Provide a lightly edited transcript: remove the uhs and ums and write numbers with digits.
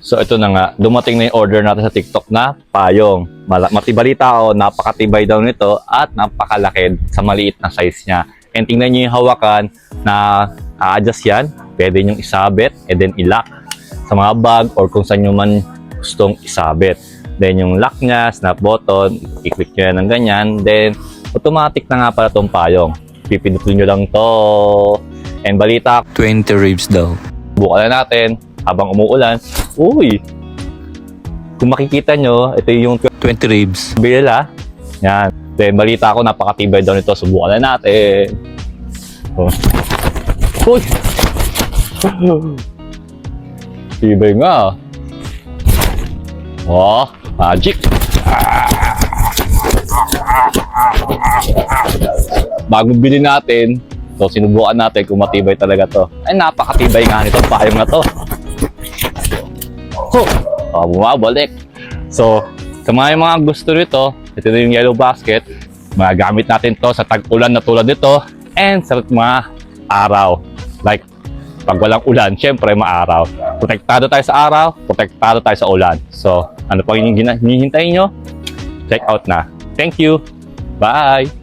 So ito na nga, dumating na yung order natin sa TikTok na payong. Matibalita ako, napakatibay daw nito at napakalaki sa maliit na size niya. And tingnan nyo yung hawakan na a-adjust yan. Pwede nyo isabit and then i-lock sa mga bag or kung saan nyo man gustong isabit. Then yung lock niya, snap button, i-click nyo yan ng ganyan. Then automatic na nga pala itong payong. Pipindutin nyo lang to. And balita, 20 ribs daw. buka na natin habang umuulan. Uy! Kung makikita nyo, ito yung 20 ribs. bila. Yan. Then balita ko, napakatibay daw nito. Subukan na natin. Oh. Uy! Tibay nga. Oh, magic. Bago bili natin, so sinubukan natin kung matibay talaga to. Ay, napakatibay nga nito, payong na to. Bumabalik. So, sa mga gusto nito, ito na yung yellow basket. Magagamit natin to sa tag-ulan na tulad nito and sa mga araw. Like, pag walang ulan, syempre maaraw. Protektado tayo sa araw, protektado tayo sa ulan. So, ano pang hinihintay nyo? Check out na. Thank you. Bye!